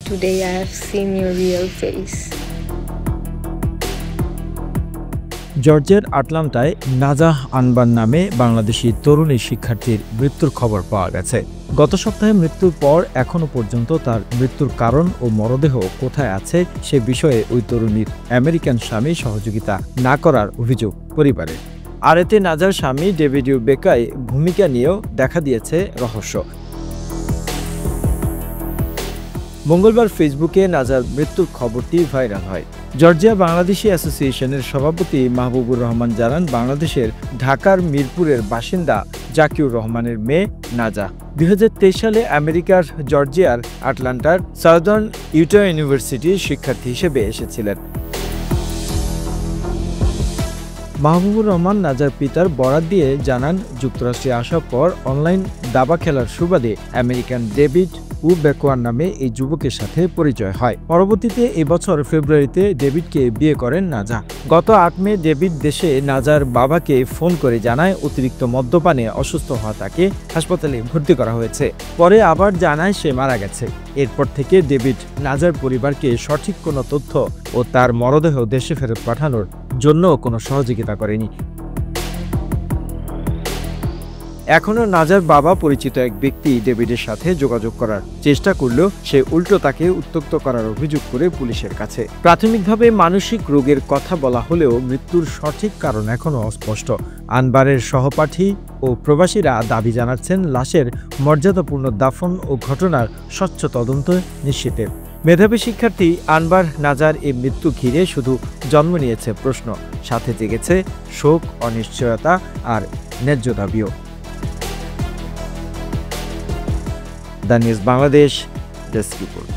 Today I have seen your real face. জর্জিয়ার আটলান্টায় নাজাহ আনবার নামে বাংলাদেশি তরুণী শিক্ষার্থীর মৃত্যুর খবর পাওয়া গেছে। গত সপ্তাহে মৃত্যুর পর এখনো পর্যন্ত তার মৃত্যুর কারণ ও মরদেহ কোথায় আছে সে বিষয়ে ওই তরুণীর আমেরিকান স্বামী সহযোগিতা না করার অভিযোগ পরিবারের। আর এতে নাজার স্বামী ডেভিড বেকাই ভূমিকা নিয়েও দেখা দিয়েছে রহস্য। মঙ্গলবার ফেসবুকে নাজার মৃত্যুর খবরটি ভাইরাল হয়। জর্জিয়া বাংলাদেশি অ্যাসোসিয়েশনের সভাপতি মাহবুবুর রহমান জানান, বাংলাদেশের ঢাকার মিরপুরের বাসিন্দা জাকিউর রহমানের মেয়ে নাজা 2023 সালে আমেরিকার জর্জিয়ার আটলান্টার সাউদার্ন ইউটা ইউনিভার্সিটির শিক্ষার্থী হিসেবে এসেছিলেন। মাহবুবুর রহমান নাজার পিতার বরাত দিয়ে জানান, যুক্তরাষ্ট্রে আসার পর অনলাইন দাবা খেলার সুবাদে আমেরিকান ডেভিড বেকোয়ার নামে এই যুবকের সাথে পরিচয় হয়। পরবর্তীতে এবছর ফেব্রুয়ারিতে ডেভিডকে বিয়ে করেন নাজা। গত 8 মে ডেভিড দেশে নাজার বাবাকে ফোন করে জানায় অতিরিক্ত মদ্যপানে অসুস্থ হওয়া তাকে হাসপাতালে ভর্তি করা হয়েছে। পরে আবার জানায় সে মারা গেছে। এরপর থেকে ডেভিড নাজার পরিবারকে সঠিক কোনো তথ্য ও তার মরদেহ দেশে ফেরত পাঠানোর জন্য কোনো সহযোগিতা করেনি। এখনও নাজার বাবা পরিচিত এক ব্যক্তি ডেভিডের সাথে যোগাযোগ করার চেষ্টা করলেও সে উল্টো তাকে উত্ত্যক্ত করার অভিযোগ করে পুলিশের কাছে। প্রাথমিকভাবে মানসিক রোগের কথা বলা হলেও মৃত্যুর সঠিক কারণ এখনও অস্পষ্ট। আনবারের সহপাঠী ও প্রবাসীরা দাবি জানাচ্ছেন লাশের মর্যাদাপূর্ণ দাফন ও ঘটনার স্বচ্ছ তদন্ত নিশ্চিতের। মেধাবী শিক্ষার্থী আনবার নাজার এই মৃত্যু ঘিরে শুধু জন্ম নিয়েছে প্রশ্ন, সাথে জেগেছে শোক, অনিশ্চয়তা আর ন্যায্য দাবিও। The news Bangladesh desk report.